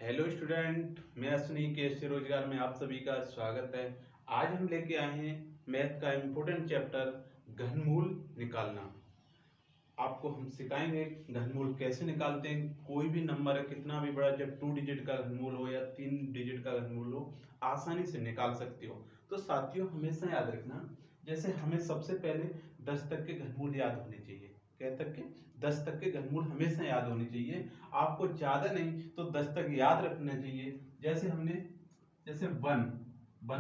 Hello student, मैं अश्विनी केश रोजगार में आप सभी का स्वागत है। आज हम लेके आए हैं मैथ का इम्पोर्टेंट चैप्टर घनमूल निकालना। आपको हम सिखाएंगे घनमूल कैसे निकालते हैं। कोई भी नंबर है कितना भी बड़ा, जब 2 डिजिट का घनमूल हो या 3 डिजिट का घनमूल हो, आसानी से निकाल सकते हो। तो साथियों हमेशा याद रखना, जैसे हमें सबसे पहले 10 तक के घनमूल याद होने चाहिए। क्या तक के? 10 तक के घनमूल हमेशा याद होने चाहिए। आपको ज्यादा नहीं तो 10 तक याद रखना चाहिए। जैसे वन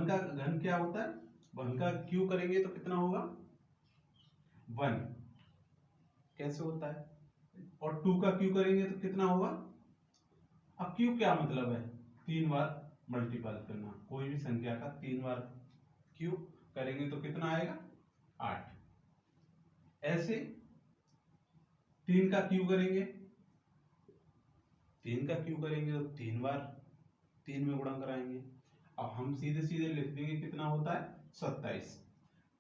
का घन क्या होता है? वन का क्यू करेंगे तो कितना होगा? 1 कैसे होता है? और 2 का क्यू करेंगे तो कितना होगा? अब क्यू क्या मतलब है? 3 बार मल्टीपल करना। कोई भी संख्या का 3 बार क्यू करेंगे तो कितना आएगा? 8। ऐसे 3 का क्यू करेंगे, 3 का क्यू करेंगे तो 3 बार 3 में गुणा कराएंगे। अब हम सीधे सीधे लिख देंगे कितना होता है? 27।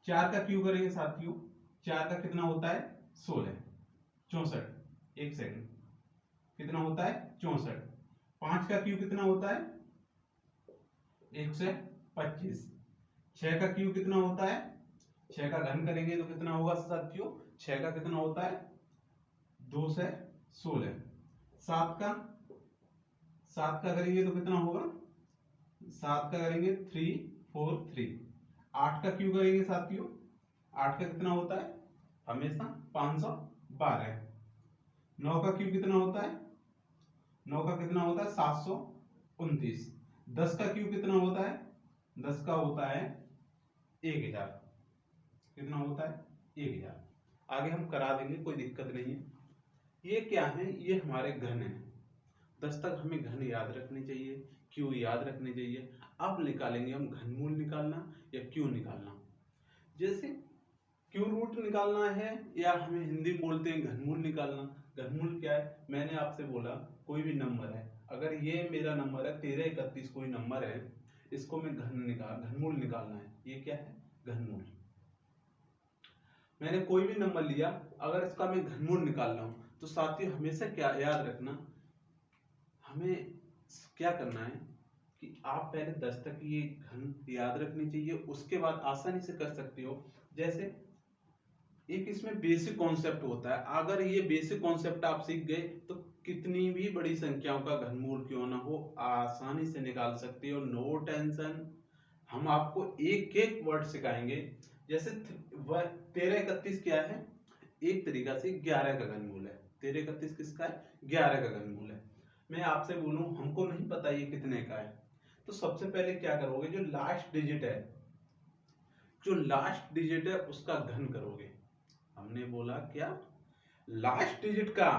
4 का क्यू करेंगे साथियों, 4 का कितना होता है? 16। 64। एक सेकंड, कितना होता है? 64। 5 का क्यू कितना होता है? 125। 6 का क्यू कितना होता है? 6 का घन करेंगे तो कितना होगा साथियों? 6 का कितना होता है? 2 से 16। 7 का 7 का करेंगे तो कितना होगा? 7 का करेंगे 3 4 3। 8 का क्यू करेंगे साथियों, 8 का कितना होता है? हमेशा 512। 9 का क्यू कितना होता है? 9 का कितना होता है? 729। 10 का क्यू कितना होता है? 10 का होता है 1000। कितना होता है? 1000। आगे हम करा देंगे, कोई दिक्कत नहीं है। ये क्या है? ये हमारे घन है। 10 तक हमें घन याद रखने चाहिए, क्यू याद रखने चाहिए। अब निकालेंगे हम घनमूल निकालना या क्यू निकालना। जैसे क्यू रूट निकालना है, या हमें हिंदी में बोलते हैं घनमूल निकालना। घनमूल क्या है? मैंने आपसे बोला कोई भी नंबर है, अगर ये मेरा नंबर है 1331 कोई नंबर है, इसको मैं घनमूल निकालना है। ये क्या है? घनमूल। मैंने कोई भी नंबर लिया, अगर इसका मैं घनमूल निकाल रहा हूं तो साथियों हमेशा क्या याद रखना, हमें क्या करना है कि आप पहले 10 तक ये घन याद रखनी चाहिए, उसके बाद आसानी से कर सकते हो। जैसे एक इसमें बेसिक कॉन्सेप्ट होता है, अगर ये बेसिक कॉन्सेप्ट आप सीख गए तो कितनी भी बड़ी संख्याओं का घनमूल क्यों ना हो आसानी से निकाल सकते हो। No tension. हम आपको एक एक वर्ड सिखाएंगे। जैसे 1331 क्या है? एक तरीका से 11 का घनमूल है। 1331 किसका है? 11 का घनमूल है। मैं आपसे बोलूं हमको नहीं पता ये कितने का है, तो सबसे पहले क्या करोगे? जो लास्ट डिजिट है उसका घन करोगे। हमने बोला क्या? लास्ट डिजिट का।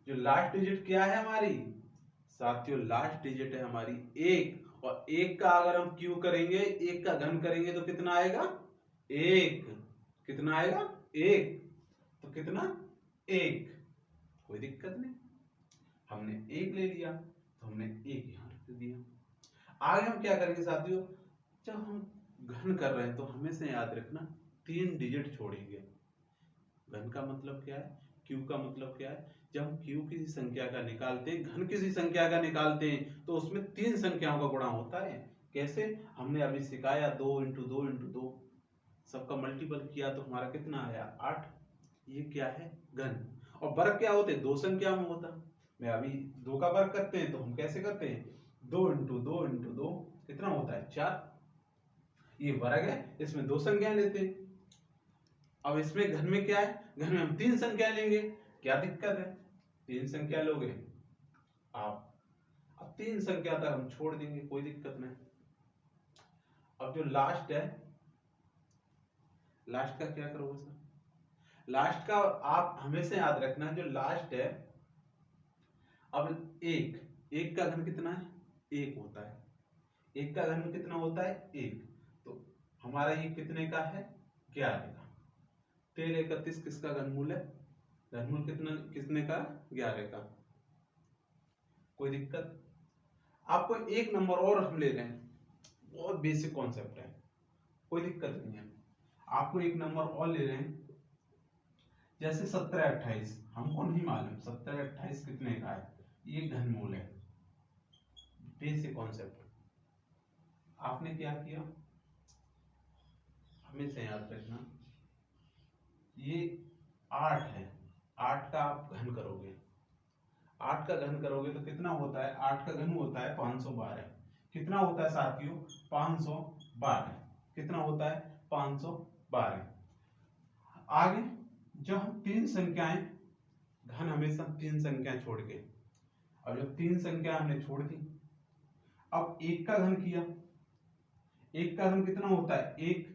जो लास्ट डिजिट क्या है हमारी साथियों? लास्ट डिजिट है हमारी 1, और 1 का अगर हम क्यू करेंगे, 1 का घन करेंगे तो कितना आएगा? 1। कितना आएगा? 1। तो कितना? 1। कोई दिक्कत नहीं, हमने 1 ले लिया तो हमने 1 यहां रख दिया। आगे हम क्या करेंगे साथियों? जब हम घन कर रहे हैं तो हमेशा याद रखना 3 डिजिट छोड़ेंगे। घन का मतलब क्या है? क्यू का मतलब क्या है? जब हम क्यू किसी संख्या का निकालते हैं, घन किसी संख्या का निकालते हैं, तो उसमें 3 संख्याओं का गुणा होता है। कैसे? हमने अभी सिखाया 2 इंटू 2 इंटू 2, सबका मल्टीपल किया तो हमारा कितना आया? 8। ये क्या है? घन। और वर्ग क्या होते हैं? 2 संख्या में होता। मैं अभी 2 का वर्ग करते हैं तो हम कैसे करते हैं? 2 इंटू 2 इंटू 2 कितना होता है? 4। ये वर्ग है, इसमें 2 संख्याएं लेते हैं। अब इसमें घन में क्या है? घन में हम 3 संख्या लेंगे। क्या दिक्कत है? 3 संख्या लोगे आप। अब 3 संख्या तक हम छोड़ देंगे, कोई दिक्कत नहीं। अब जो लास्ट है, लास्ट का क्या करोगे सर? लास्ट का आप हमेशा याद रखना, जो लास्ट है, अब एक का घन कितना है? 1 होता है। 1 का घन कितना होता है? 1। तो हमारा ये कितने का है? 11 का। 1331 किसका घनमूल है? घनमूल कितना कितने का? 11 का। कोई दिक्कत? आपको एक नंबर और हम ले रहे हैं, बहुत बेसिक कॉन्सेप्ट है, कोई दिक्कत नहीं है। आपको एक नंबर और ले रहे हैं, जैसे 1728। हमको नहीं मालूम 1728 कितने का है, ये घनमूल है। Basic concept. आपने क्या किया, हमेशा याद रखना, ये 8 है, 8 का आप घन करोगे, 8 का घन करोगे तो कितना होता है, 8 का घन होता है 512। कितना होता है साथियों, 512। कितना होता है, 512। आगे जब हम तीन संख्याएं, घन हमेशा तीन संख्याएं छोड़ के, अब जब तीन संख्या हमने छोड़ दी, अब एक का घन किया, एक का घन कितना होता है, एक।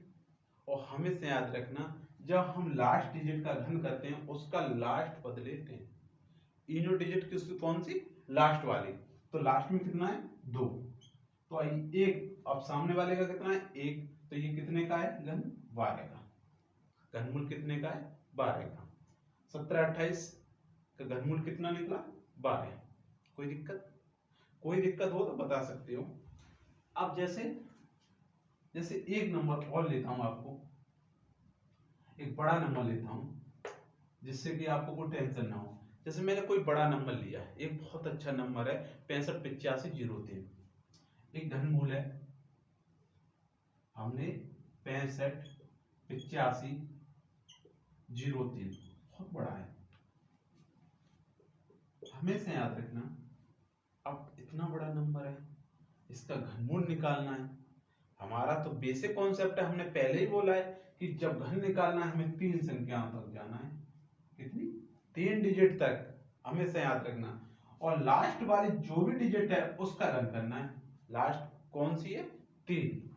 और हमेशा याद रखना, जब हम लास्ट डिजिट का घन करते हैं उसका लास्ट पद लेते हैं। इनो डिजिट किस कौन सी, लास्ट वाली, तो लास्ट में कितना है, 2। तो आइए एक, अब सामने वाले का कितना है, एक, तो ये कितने का है, घन 12 का। घनमूल कितने का है, 12 का। 17 28 का घनमूल कितना निकला, 12। कोई दिक्कत, कोई दिक्कत हो तो बता सकते हो। अब जैसे जैसे एक नंबर और लेता हूं, आपको एक बड़ा नंबर लेता हूं जिससे कि आपको कोई टेंशन ना हो। जैसे मैंने कोई बड़ा नंबर लिया, एक बहुत अच्छा नंबर है 658503, एक घनमूल है, हमने 658503, बहुत बड़ा है। हमेशा याद रखना, अब इतना बड़ा नंबर है, इसका घनमूल निकालना है। हमारा तो बेसिक कॉन्सेप्ट है, हमने पहले ही बोला है कि जब घन निकालना है हमें तीन संख्याओं तक जाना है। कितनी, 3 डिजिट तक, हमेशा याद रखना। और लास्ट वाली जो भी डिजिट है उसका घन करना है। लास्ट कौन सी है, 3।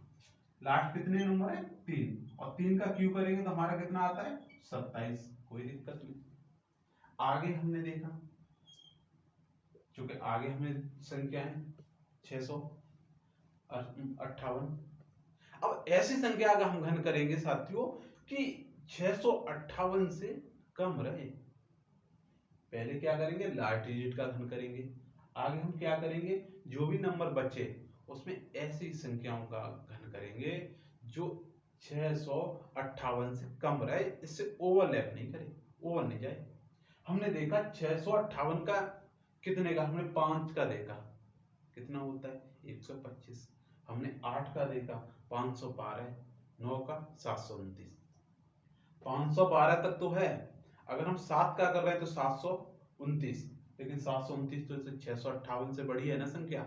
लास्ट कितने नंबर है, 3, और 3 का क्यू करेंगे तो हमारा कितना आता है, 27। कोई दिक्कत नहीं। आगे हमने देखा, क्योंकि आगे हमें संख्या है 658। अब ऐसी संख्या का हम घन करेंगे साथियों कि 658 से कम रहे। पहले क्या करेंगे, लास्ट डिजिट का घन करेंगे। आगे हम क्या करेंगे, जो भी नंबर बचे उसमें ऐसी संख्याओं का घन करेंगे जो 658 से कम रहे, इससे ओवरलैप नहीं करे, ओवर नहीं जाए। हमने देखा 658 का कितने का, हमने 5 का देखा, कितना होता है, 125। हमने 8 का देखा, 512। 9 का 729। 512 तक तो है। अगर हम 7 का कर रहे हैं तो 729, लेकिन 729 तो 658 से बड़ी है ना संख्या।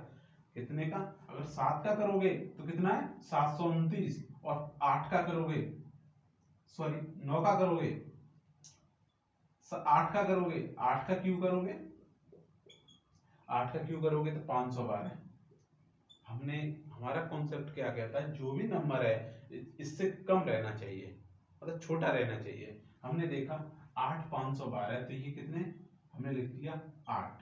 कितने का, अगर 7 का करोगे तो कितना है, 729, और 8 का करोगे, सॉरी 9 का करोगे, 8 का करोगे, 8 का क्यों करोगे, 8 का क्यों करोगे तो 512। हमने, हमारा कॉन्सेप्ट क्या कहता है, जो भी नंबर है इससे कम रहना चाहिए, मतलब छोटा रहना चाहिए। हमने देखा 8 512, तो ये कितने, हमने लिख दिया 8।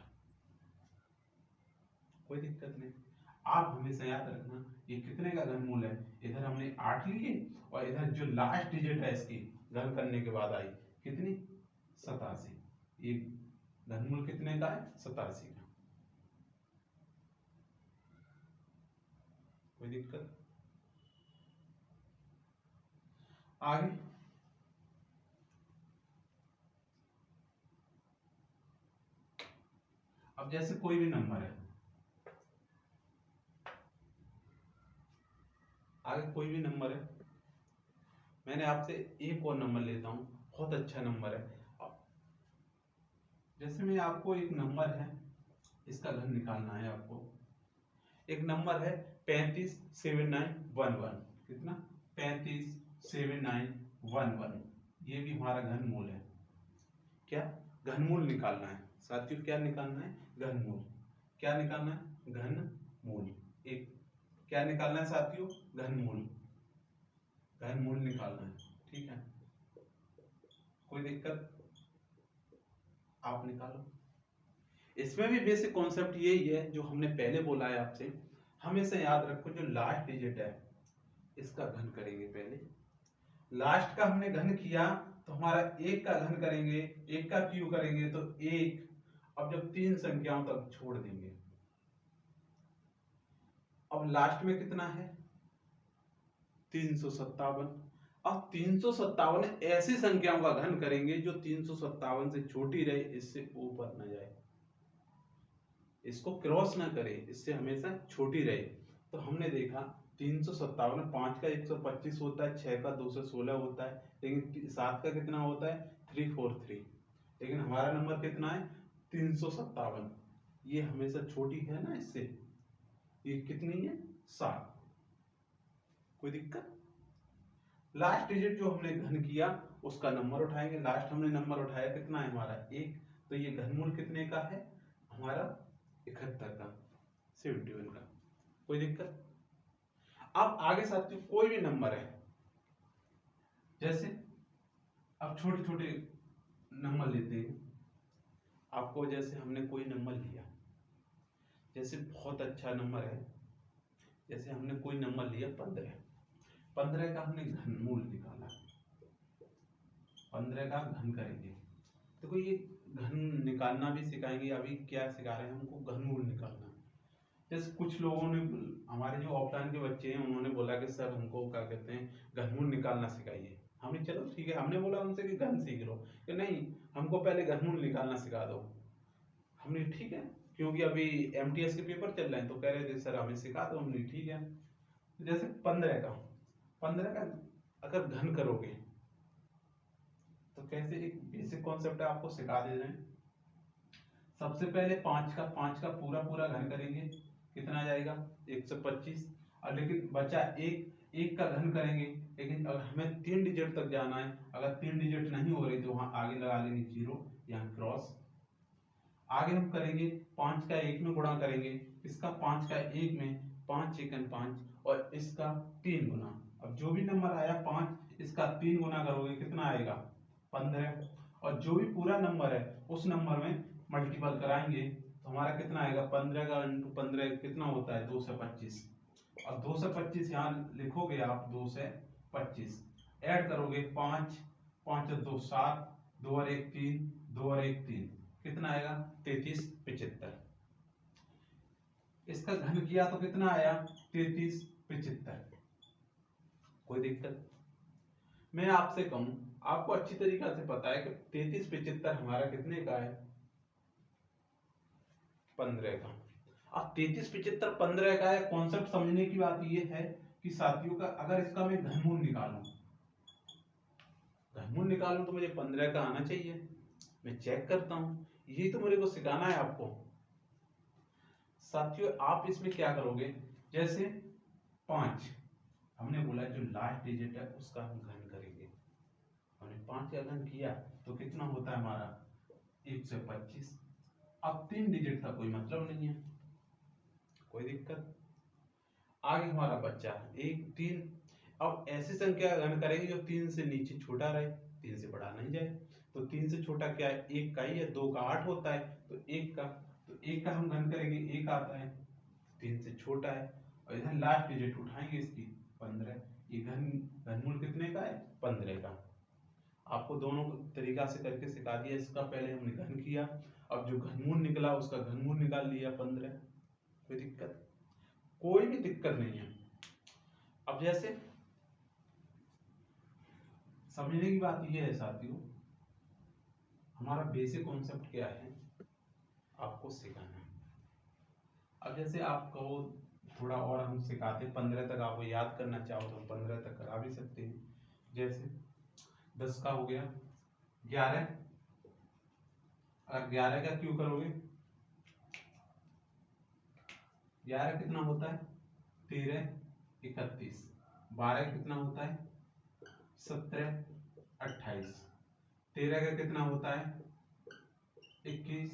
कोई दिक्कत नहीं। आप हमेशा याद रखना ये कितने का घनमूल है, इधर हमने 8 लिए और इधर जो लास्ट डिजिट है इसकी घन करने के बाद आई कितनी, 87। ये घनमूल कितने का है, 87 का। कोई दिक्कत, आगे अब जैसे कोई भी नंबर है, आगे कोई भी नंबर है, मैंने आपसे एक और नंबर लेता हूं, बहुत अच्छा नंबर है। जैसे मैं आपको एक नंबर है, इसका घन निकालना है आपको। एक नंबर है 357911, कितना, 357911, ये भी हमारा घनमूल है। क्या, घनमूल निकालना है साथियों, क्या निकालना है, घनमूल। क्या निकालना है, घनमूल। एक क्या निकालना है साथियों, घनमूल, घनमूल निकालना है, ठीक है। कोई दिक्कत, आप निकालो। इसमें भी बेसिक कॉन्सेप्ट यही है जो हमने पहले बोला है आपसे। हमेशा याद रखो, जो लास्ट डिजिट है इसका घन करेंगे पहले। लास्ट का हमने घन किया तो हमारा एक का घन करेंगे, एक का क्यू करेंगे तो एक। अब जब तीन संख्याओं तक छोड़ देंगे, अब लास्ट में कितना है, 357। अब 357 ऐसी संख्याओं का घन करेंगे जो 357 से छोटी रहे, इससे ऊपर न जाए। इसको क्रॉस ना करे, इससे हमेशा छोटी रहे। तो हमने देखा 357, 5 का 125 होता है, 6 का 216 होता है, लेकिन 7 का कितना होता है 343, लेकिन हमारा नंबर कितना है 357। ये हमेशा छोटी है ना इससे, ये कितनी है 7। कोई दिक्कत? लास्ट डिजिट जो हमने घन किया उसका नंबर उठाएंगे। लास्ट हमने नंबर उठाया कितना है हमारा 1, तो ये घनमूल कितने का है हमारा 71 का, 71 का। कोई दिक्कत? अब आगे साथियों कोई भी नंबर है, जैसे अब छोटे छोटे नंबर लेते हैं। आपको जैसे हमने कोई नंबर लिया, जैसे बहुत अच्छा नंबर है, जैसे हमने कोई नंबर लिया 15, 15 का हमने घनमूल निकाला, 15 का घन करेंगे। देखो ये घन निकालना भी सिखाएंगे, अभी क्या सिखा रहे हैं हमको घनमूल निकालना। जैसे कुछ लोगों ने, हमारे जो ऑफलाइन के बच्चे हैं उन्होंने बोला कि सर हमको क्या कहते हैं घनमूल निकालना सिखाइए। हमने चलो ठीक है, हमने बोला उनसे कि घन सीख लो, कि नहीं हमको पहले घनमूल निकालना सिखा दो। हमने ठीक है, क्योंकि अभी एमटीएस के पेपर चल रहे हैं तो कह रहे थे सर हमें सिखा दो। हमने ठीक है। जैसे 15 का अगर घन करोगे तो कैसे, एक बेसिक कॉन्सेप्ट है आपको सिखा दे रहे हैं। सबसे पहले 5 का पूरा पूरा घन करेंगे, कितना आ जाएगा 125। और लेकिन बचा एक का घन करेंगे, लेकिन अगर हमें 3 डिजिट तक जाना है, अगर 3 डिजिट नहीं हो रही तो वहां आगे लगा लेंगे 0, यहाँ क्रॉस। आगे हम करेंगे 5 का 1 में गुणा करेंगे, इसका 5 का 1 में 5 एकन 5, और इसका 3 गुना। अब जो भी नंबर आया 5, इसका 3 गुना करोगे कितना आएगा 15, और जो भी पूरा नंबर है उस नंबर में मल्टीपल कराएंगे तो हमारा कितना आएगा 15 का इंटू 15 कितना होता है 225। और 225 यहाँ लिखोगे आप 2 से 25, ऐड करोगे 5 5 और 2 7, 2 और 1 3, 2 और 1 3, कितना आएगा 33 75। इसका घन किया तो कितना आया 33 75। कोई दिक्कत? मैं आपसे कहूं, आपको अच्छी तरीका से पता है कि 33 75 हमारा कितने का है 15 का। अब 33 75 15 का है। कॉन्सेप्ट समझने की बात यह है कि साथियों का अगर इसका मैं घनमूल निकालूं तो मुझे 15 का आना चाहिए। मैं चेक करता हूं, ये तो मेरे को सिखाना है आपको। साथियों आप इसमें क्या करोगे, जैसे 5 हमने बोला जो लास्ट डिजिट है उसका हम घन करेंगे। हमने 5 का घन किया तो कितना होता है हमारा 125। अब 3 डिजिट का कोई मतलब नहीं है, कोई दिक्कत? आगे हमारा बच्चा 1 3। अब ऐसी संख्या घन करेंगे जो 3 से नीचे छोटा रहे, 3 से बड़ा नहीं जाए। तो 3 से छोटा क्या है 1 का ही है, 2 का 8 होता है, तो 1 का, तो 1 का हम घन करेंगे 1 आता है, 3 से छोटा है। और इधर लास्ट डिजिट उठाएंगे इसकी 15, ये घनमूल कितने का है 15 का। आपको दोनों तरीका से करके सिखा दिया। इसका पहले हमने घन किया, अब जो घनमूल निकला उसका घनमूल निकाल लिया 15। कोई दिक्कत? कोई भी दिक्कत नहीं है। अब जैसे समझने की बात यह है साथियों, हमारा बेसिक कॉन्सेप्ट क्या है आपको सिखाना है। अब जैसे आप कहो थोड़ा और हम सिखाते 15 तक, आपको याद करना चाहो तो हम 15 तक करा भी सकते हैं। जैसे 10 का हो गया 11, अगर 11 का क्यों करोगे, 11 कितना होता है 13 31, 12 कितना होता है 17 28, 13 का कितना होता है 21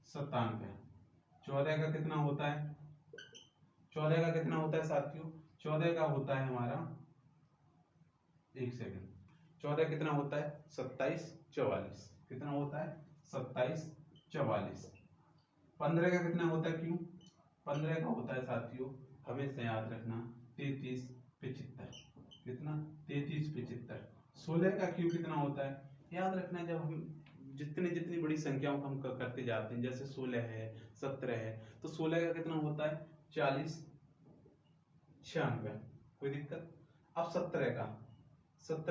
97, 14 का कितना होता है, 14 का कितना होता है साथियों, 14 का होता है हमारा, एक सेकंड, 14 कितना होता है 27 44, कितना होता है 27 44। 15 का कितना होता है क्यों, 15 का होता है साथियों हमेशा याद रखना 33 75, कितना 33 75। 16 का क्यों कितना होता है याद रखना, जब हम जितनी जितनी बड़ी संख्याओं को हम करते जाते हैं, जैसे 16 है 17 है, तो 16 का कितना होता है 40 96। कोई दिक्कत? अब 17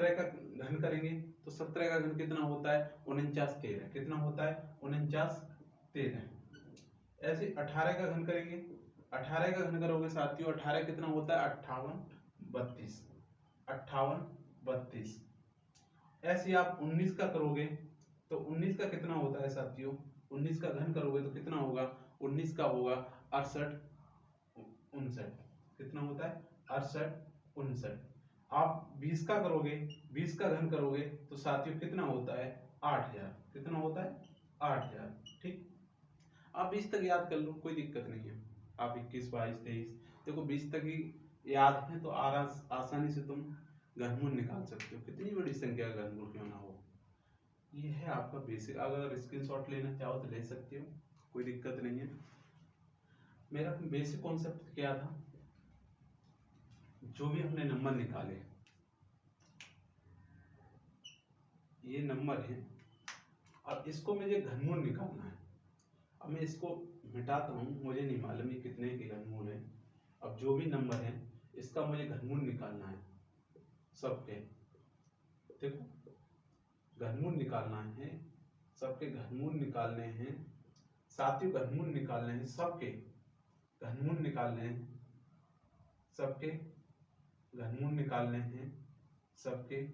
का घन करेंगे तो 17 का घन कितना होता है 49 13, कितना होता है 49 13। ऐसे 18 का घन करेंगे, 18 का घन करोगे साथियों, 18 कितना होता है 58 32, 58 32। ऐसे आप 19 का करोगे तो 19 का कितना होता है साथियों, 19 का घन करोगे तो कितना होगा, 19 का होगा 68 59। कितना होता है 68 59। आप 20 का करोगे, 20 का घन करोगे तो साथियों कितना होता है 8000। कितना होता है 8000। ठीक, आप 20 तक याद कर लो, कोई दिक्कत नहीं है। आप 21 22 23 देखो 20 तक ही याद है तो आसानी से तुम घनमूल निकाल सकते हो, कितनी बड़ी संख्या का घनमूल क्यों ना हो। ये है आपका बेसिक, अगर स्क्रीनशॉट लेना चाहो तो ले सकते हो, कोई दिक्कत नहीं है। मेरा बेसिक कॉन्सेप्ट क्या था, जो भी हमने नंबर निकाले, ये नंबर है, अब इसको मुझे घनमूल निकालना है। अब मैं इसको मिटाता हूँ, मुझे नहीं मालूम ये कितने के घनमूल है। अब जो भी नंबर है इसका मुझे घनमूल निकालना है सबके। देखो घनमूल निकालना है, सबके घनमूल निकालने हैं साथियों, घनमूल निकालने हैं सबके, घनमूल निकालने हैं सबके, घनमूल निकालने हैं सबके,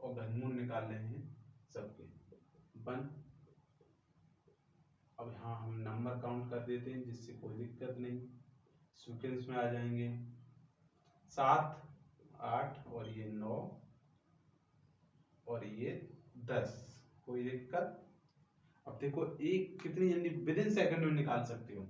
और घनमूल निकालने हैं सबके। वन, अब यहाँ हम नंबर काउंट कर देते हैं जिससे कोई दिक्कत नहीं, सीक्वेंस में आ जाएंगे। 7 8 और ये 9 और ये 10, कोई दिक्कत। अब देखो एक कितनी जल्दी विद इन सेकंड में निकाल सकते हो।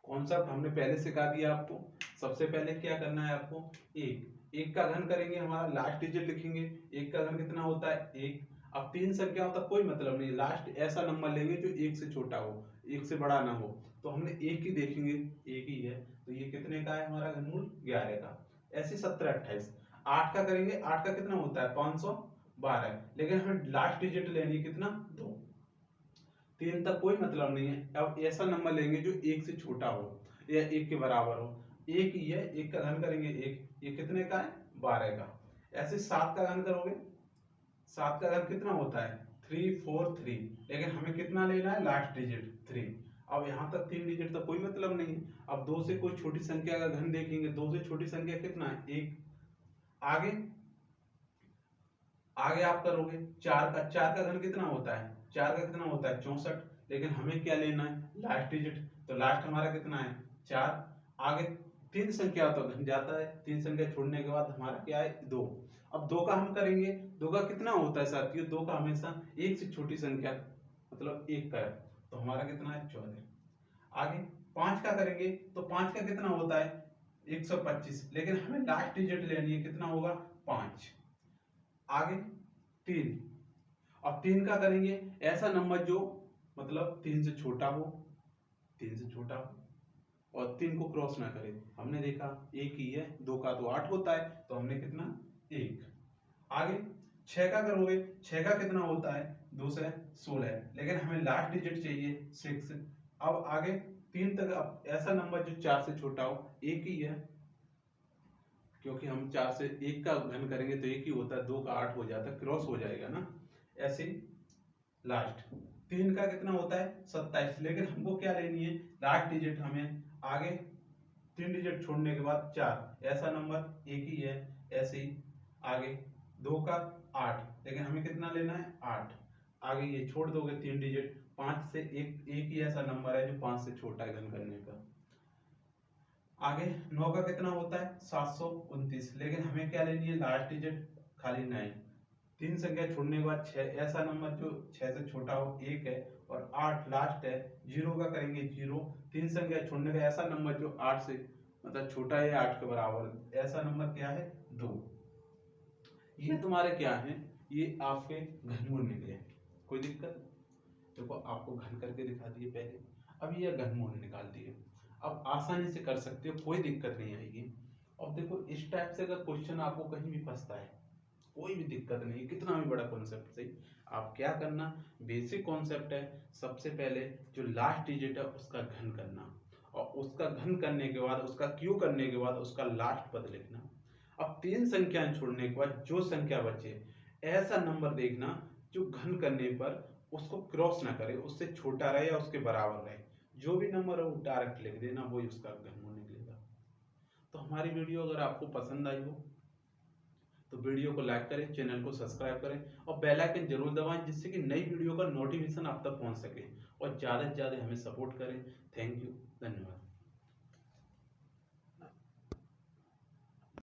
कॉन्सेप्ट हमने पहले सिखा दिया आपको। सबसे पहले क्या करना है आपको, एक का घन करेंगे, हमारा लास्ट डिजिट लिखेंगे। एक का घन कितना होता है 1। अब तीन संख्याओं तक कोई मतलब नहीं, लास्ट ऐसा नंबर लेंगे जो एक से छोटा हो, एक से बड़ा ना हो। तो हमने एक ही देखेंगे, एक ही है, तो ये कितने का है हमारा घनमूल 11 का। ऐसे 17 28। 8 का करेंगे, 8 का कितना होता है 512, लेकिन हमें लास्ट डिजिट लेनी है कितना 2। तीन तक कोई मतलब नहीं है। अब ऐसा नंबर लेंगे जो एक से छोटा हो या एक के बराबर हो। एक ही है, एक का घन करेंगे एक, ये कितने का है 12 का। ऐसे 7 का घन करोगे, 7 का घन कितना होता है 343, लेकिन हमें कितना लेना है लास्ट डिजिट 3। अब यहाँ तक 3 डिजिट तक कोई मतलब नहीं है। अब 2 से कोई छोटी संख्या का घन देखेंगे, 2 से छोटी संख्या कितना है 1। आगे आगे आप करोगे 4 का घन कितना होता है, 4 का कितना होता है 64, लेकिन हमें क्या लेना है लास्ट डिजिट, तो लास्ट हमारा कितना है 4। आगे 3 संख्या तो घन जाता है, 3 संख्या छोड़ने के बाद हमारा क्या है 2। अब 2 का हम करेंगे, 2 का कितना होता है साथियों, 2 का हमेशा एक से छोटी संख्या मतलब 1 का है, तो हमारा कितना है 14। आगे 5 का करेंगे तो 5 का कितना होता है 125, लेकिन हमें लास्ट डिजिट लेनी है, कितना होगा 5। आगे 3, और 3 का करेंगे ऐसा नंबर जो मतलब 3 से छोटा हो, 3 से छोटा हो और 3 को क्रॉस ना करे। हमने देखा एक ही है, 2 का तो 8 होता है, तो हमने कितना 1। आगे 6 का करोगे, 6 का कितना होता है 2 से 16, लेकिन हमें लास्ट डिजिट चाहिए 6। अब आगे 3 तक, अब ऐसा नंबर जो 4 से छोटा हो, एक ही है, क्योंकि हम 4 से 1 का घन करेंगे तो एक ही होता है, 2 का 8 हो जाता है, क्रॉस हो जाएगा ना। ऐसे लास्ट 3 का कितना होता है 27, लेकिन हमको क्या लेनी है लास्ट डिजिट, हमें आगे 3 डिजिट छोड़ने के बाद 4, ऐसा नंबर एक ही है। ऐसे ही आगे 2 का 8, लेकिन हमें कितना लेना है 8। आगे ये छोड़ दोगे 3 डिजिट, 5 से एक ही ऐसा नंबर है जो 5 से छोटा है घन करने का। आगे 9 का कितना होता है 729, लेकिन हमें क्या लेनी है लास्ट डिजिट खाली 9। 3 संख्या छोड़ने के बाद 6, ऐसा नंबर जो 6 से छोटा हो, 1 है, और 8 लास्ट है। 0 का करेंगे 0, 3 संख्या छोड़ने का ऐसा नंबर जो 8 से मतलब छोटा है 8 के बराबर, ऐसा नंबर क्या है 2। ये तुम्हारे क्या है, ये आपके घनमूल निकले, कोई दिक्कत। देखो आपको घन करके दिखा दिए पहले, अब ये घनमूल निकाल दिए, अब आसानी से कर सकते हो, कोई दिक्कत नहीं आएगी। अब देखो इस टाइप से अगर क्वेश्चन आपको कहीं भी फंसता है, कोई भी दिक्कत नहीं, कितना भी बड़ा कॉन्सेप्ट सही, आप क्या करना, बेसिक कॉन्सेप्ट है। सबसे पहले जो लास्ट डिजिट है उसका घन करना, और उसका घन करने के बाद उसका क्यू करने के बाद उसका लास्ट पद लिखना। अब 3 संख्याएं छोड़ने के बाद जो संख्या बचे, ऐसा नंबर देखना जो घन करने पर उसको क्रॉस ना करे, उससे छोटा रहे या उसके बराबर रहे। जो भी नंबर है वो डायरेक्ट लिख देना, वही उसका घनमूल निकलेगा। तो हमारी वीडियो अगर आपको पसंद आई हो तो वीडियो को लाइक करें, चैनल को सब्सक्राइब करें और बेल आइकन जरूर दबाएं, जिससे कि नई वीडियो का नोटिफिकेशन आप तक पहुंच सके। और ज़्यादा से ज़्यादा हमें सपोर्ट करें। थैंक यू, धन्यवाद।